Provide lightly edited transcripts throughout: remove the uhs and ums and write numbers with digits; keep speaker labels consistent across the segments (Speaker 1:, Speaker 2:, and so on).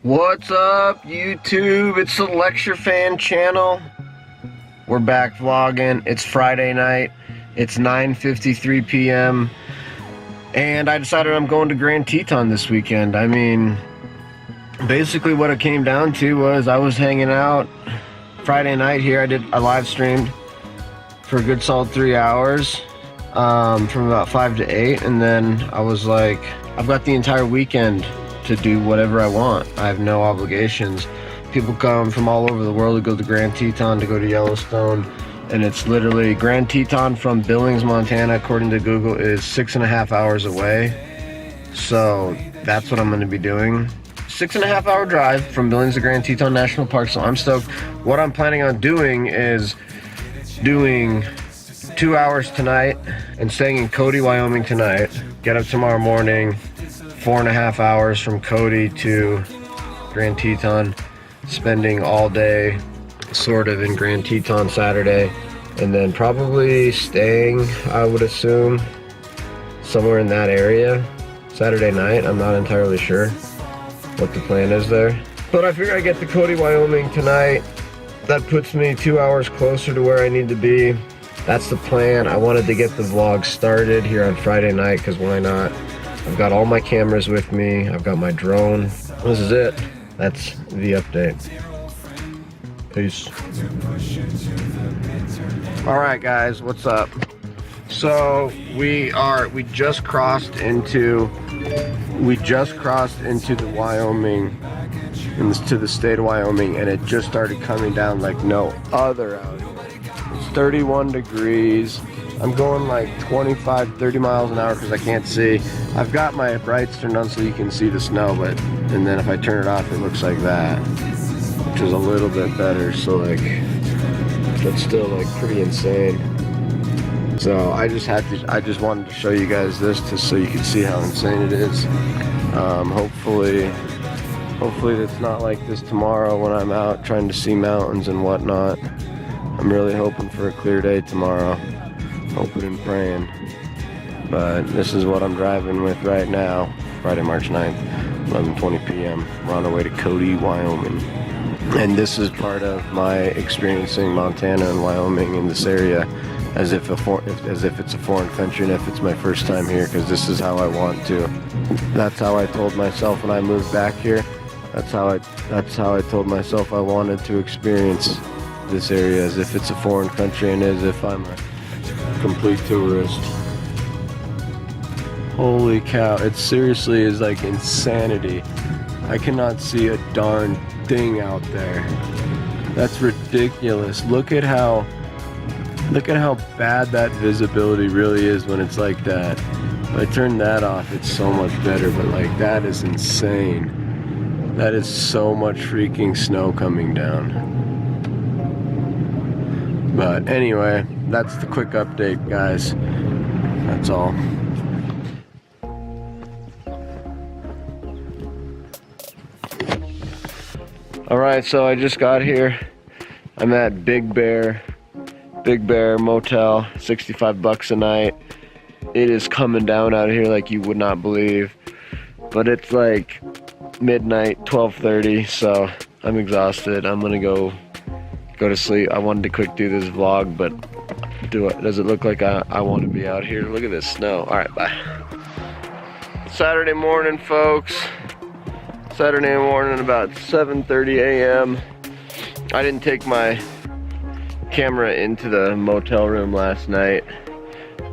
Speaker 1: What's up, YouTube? It's the Lecture Fan channel. We're back vlogging. It's Friday night. It's 9:53 p.m. and I decided I'm going to Grand Teton this weekend. I mean, basically what it came down to was I was hanging out Friday night here. I live streamed for a good solid 3 hours from about 5 to 8, and then I was like, I've got the entire weekend to do whatever I want. I have no obligations. People come from all over the world to go to Grand Teton, to go to Yellowstone, and it's literally Grand Teton from Billings, Montana, according to Google, is 6.5 hours away. So that's what I'm going to be doing. 6.5 hour drive from Billings to Grand Teton National Park, so I'm stoked. What I'm planning on doing is doing 2 hours tonight and staying in Cody, Wyoming tonight. Get up tomorrow morning, 4.5 hours from Cody to Grand Teton, spending all day sort of in Grand Teton Saturday, and then probably staying, I would assume, somewhere in that area Saturday night. I'm not entirely sure what the plan is there, but I figure I get to Cody, Wyoming tonight. That puts me 2 hours closer to where I need to be. That's the plan. I wanted to get the vlog started here on Friday night, because why not? I've got all my cameras with me. I've got my drone. This is it. That's the update. Peace. All right, guys, what's up? So we just crossed into the Wyoming, to the state of Wyoming, and it just started coming down like no other out here. It's 31 degrees. I'm going like 25, 30 miles an hour because I can't see. I've got my brights turned on so you can see the snow, and then if I turn it off, it looks like that, which is a little bit better. So like, that's still like pretty insane. So I just wanted to show you guys this just so you can see how insane it is. Hopefully it's not like this tomorrow when I'm out trying to see mountains and whatnot. I'm really hoping for a clear day tomorrow. Hoping and praying. But this is what I'm driving with right now, Friday, March 9th, 11:20 p.m. We're on our way to Cody, Wyoming. And this is part of my experiencing Montana and Wyoming in this area as if it's a foreign country and if it's my first time here, because this is how I want to. That's how I told myself when I moved back here. That's how I told myself I wanted to experience this area, as if it's a foreign country and as if I'm a complete tourist. Holy cow, it seriously is like insanity. I cannot see a darn thing out there. That's ridiculous. Look at how bad that visibility really is when it's like that. If I turn that off, it's so much better, but like, that is insane. That is so much freaking snow coming down. But anyway, that's the quick update, guys. That's all. Alright, so I just got here. I'm at Big Bear Motel, 65 bucks a night. It is coming down out here like you would not believe. But it's like midnight, 12:30, so I'm exhausted. I'm gonna go to sleep. I wanted to quick do this vlog, but does it look like I want to be out here? Look at this snow. Alright, bye. Saturday morning, folks. Saturday morning, about 7:30 a.m. I didn't take my camera into the motel room last night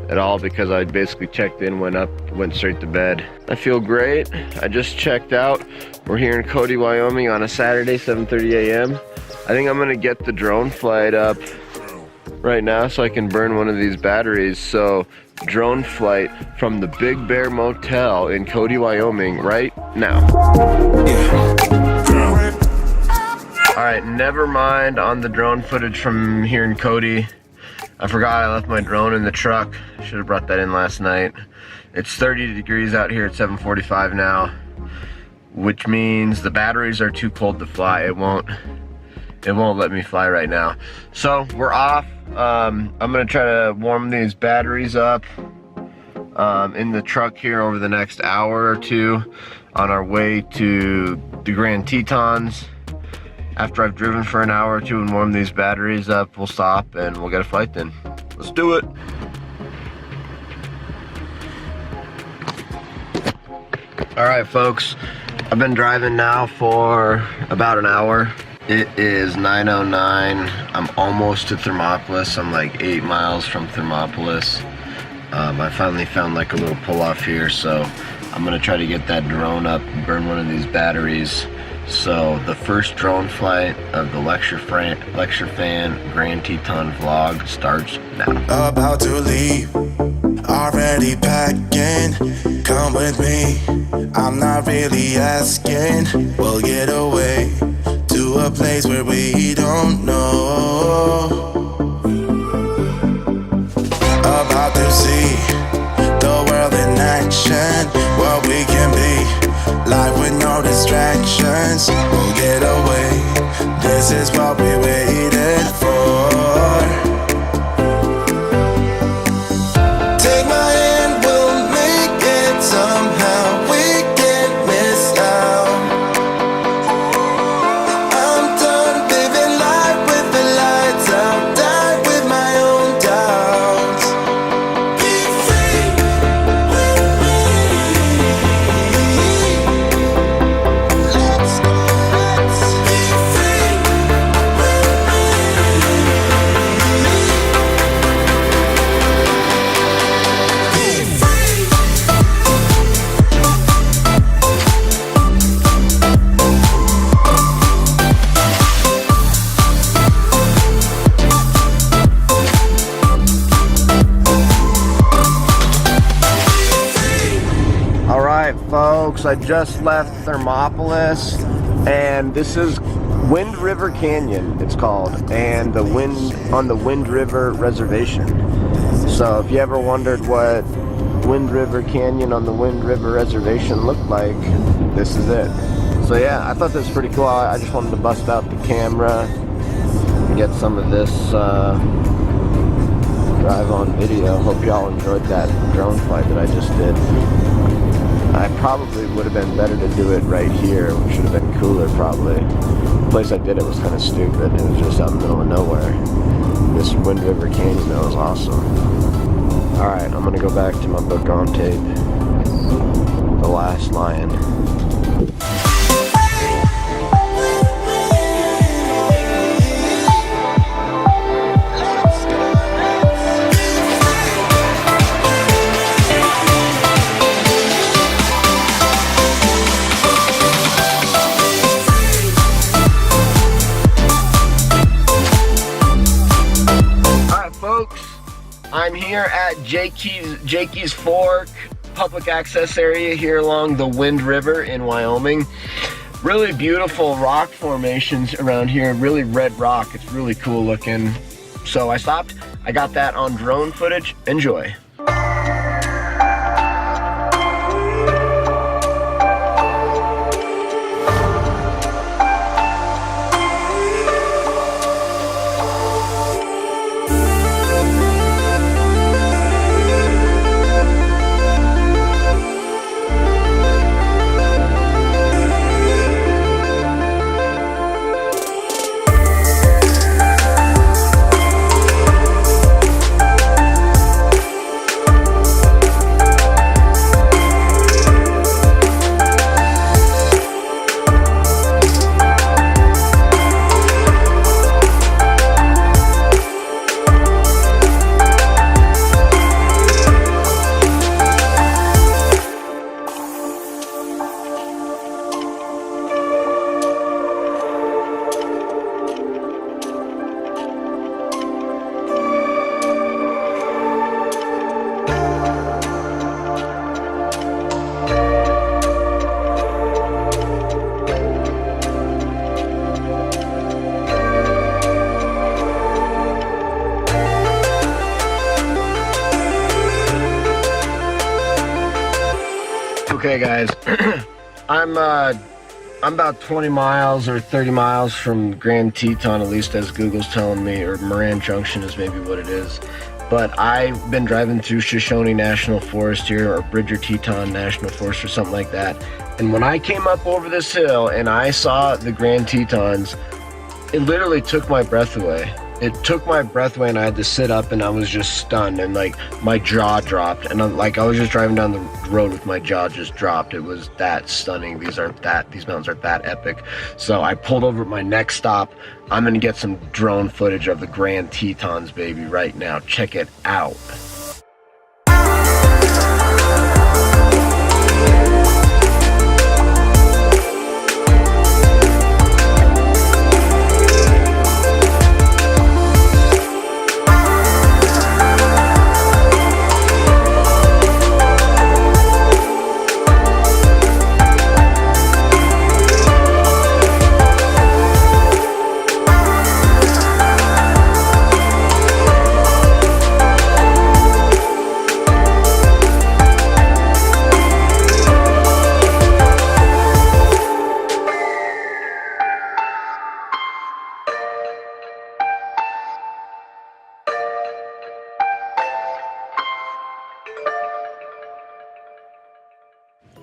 Speaker 1: at all because I basically checked in, went straight to bed. I feel great. I just checked out. We're here in Cody, Wyoming on a Saturday, 7:30 a.m. I think I'm gonna get the drone flight up right now so I can burn one of these batteries. So drone flight from the Big Bear Motel in Cody, Wyoming right now. Alright, never mind on the drone footage from here in Cody. I forgot I left my drone in the truck. Should have brought that in last night. It's 30 degrees out here at 7:45 now, which means the batteries are too cold to fly. It won't let me fly right now. So we're off. I'm gonna try to warm these batteries up. in the truck here over the next hour or two on our way to the Grand Tetons. After I've driven for an hour or two and warmed these batteries up, we'll stop and we'll get a flight then. Let's do it. All right, folks, I've been driving now for about an hour. It is 9:09. I'm almost to Thermopolis. I'm like 8 miles from Thermopolis. I finally found like a little pull-off here, so I'm gonna try to get that drone up and burn one of these batteries. So the first drone flight of the Lecture Fan Grand Teton vlog starts now.
Speaker 2: About to leave, already packing. Come with me, I'm not really asking. We'll get away to a place where we don't know. About to see the world in action, what we can be. Life with no distractions, we'll get away. This is what we waited for. Take my hand, we'll make it somehow. We can't miss out. I'm done living life with the lights out. Die with my own doubts. Be free with me. Let's go, let's be free with me. Be free.
Speaker 1: All right, folks, I just left Thermopolis, and this is Wind River Canyon, it's called, and the Wind River Reservation. So if you ever wondered what Wind River Canyon on the Wind River Reservation looked like, this is it. So yeah, I thought this was pretty cool. I just wanted to bust out the camera and get some of this drive on video. Hope y'all enjoyed that drone flight that I just did. I probably would have been better to do it right here, which would have been cooler probably. The place I did it was kind of stupid. It was just out in the middle of nowhere. This Wind River Canyon, that was awesome. Alright, I'm gonna go back to my book on tape. The Last Lion. I'm here at Jakey's Fork public access area here along the Wind River in Wyoming. Really beautiful rock formations around here, really red rock. It's really cool looking. So I stopped, I got that on drone footage. Enjoy. Okay guys, I'm about 20 miles or 30 miles from Grand Teton, at least as Google's telling me, or Moran Junction is maybe what it is. but I've been driving through Shoshone National Forest here, or Grand Teton National Forest or something like that. And when I came up over this hill and I saw the Grand Tetons, it literally took my breath away. It took my breath away, and I had to sit up, and I was just stunned, and like my jaw dropped, and I was just driving down the road with my jaw just dropped. It was that stunning. These mountains are that epic. So I pulled over at my next stop. I'm gonna get some drone footage of the Grand Tetons, baby, right now. Check it out.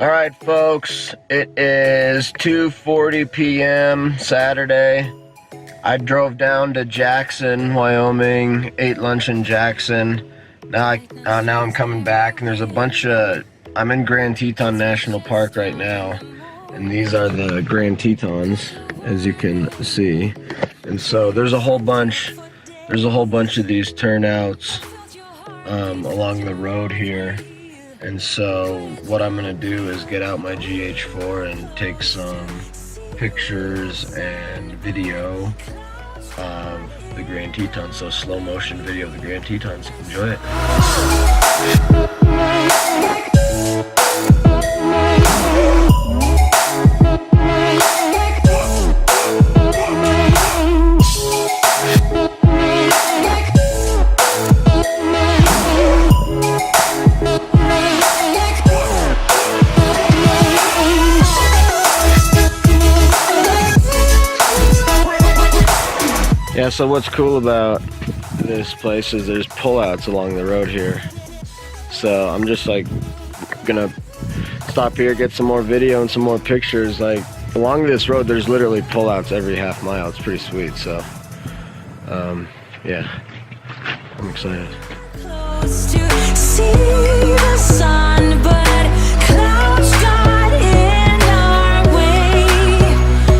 Speaker 1: All right, folks, it is 2:40 p.m. Saturday. I drove down to Jackson, Wyoming, ate lunch in Jackson. Now I'm coming back, and there's a bunch of, I'm in Grand Teton National Park right now, and these are the Grand Tetons, as you can see. And so there's a whole bunch of these turnouts along the road here. And so what I'm gonna do is get out my GH4 and take some pictures and video of the Grand Tetons. So slow motion video of the Grand Tetons. Enjoy it. Yeah, so what's cool about this place is there's pullouts along the road here. So I'm just like gonna stop here, get some more video and some more pictures. Like along this road, there's literally pullouts every half mile. It's pretty sweet. So yeah, I'm excited.
Speaker 3: Close to see the sun, but clouds got in our way,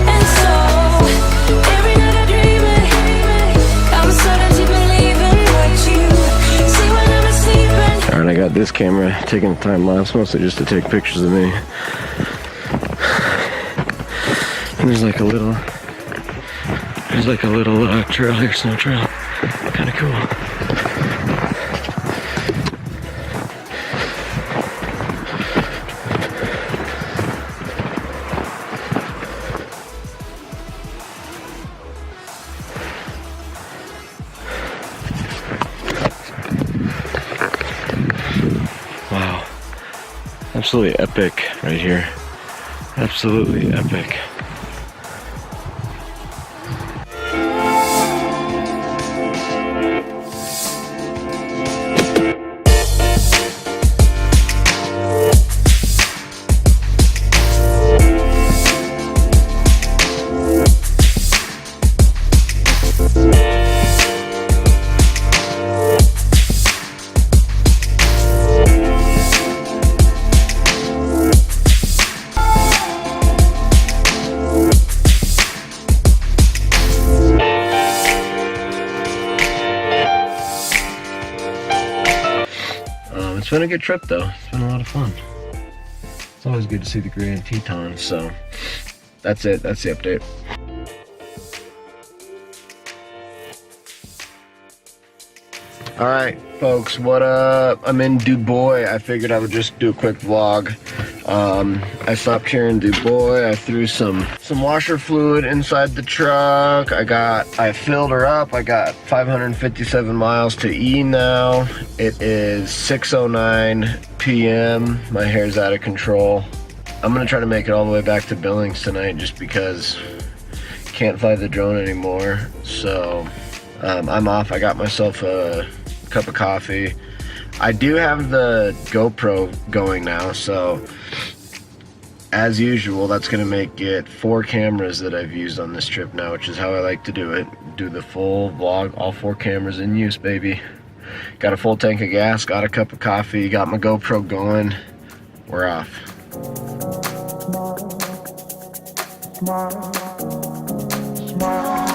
Speaker 3: and so every night I dream it. I'm starting to believe in what you say when I'm asleep.
Speaker 1: Alright, I got this camera taking time lapse, mostly just to take pictures of me. And there's like a little trail here, snow trail. Kind of cool. Wow, absolutely epic right here. Absolutely epic. It's been a good trip though. It's been a lot of fun. It's always good to see the Grand Teton. So that's it. That's the update. All right, folks, what up? I'm in Du Bois. I figured I would just do a quick vlog. I stopped here in Du Bois. I threw some washer fluid inside the truck. I filled her up. I got 557 miles to E now. It is 6:09 p.m. My hair's out of control. I'm gonna try to make it all the way back to Billings tonight just because I can't fly the drone anymore. So I'm off. I got myself a cup of coffee. I do have the GoPro going now, so as usual, that's gonna make it 4 cameras that I've used on this trip now, which is how I like to do it. Do the full vlog, all 4 cameras in use, baby. Got a full tank of gas, got a cup of coffee, got my GoPro going. We're off.
Speaker 2: Smile.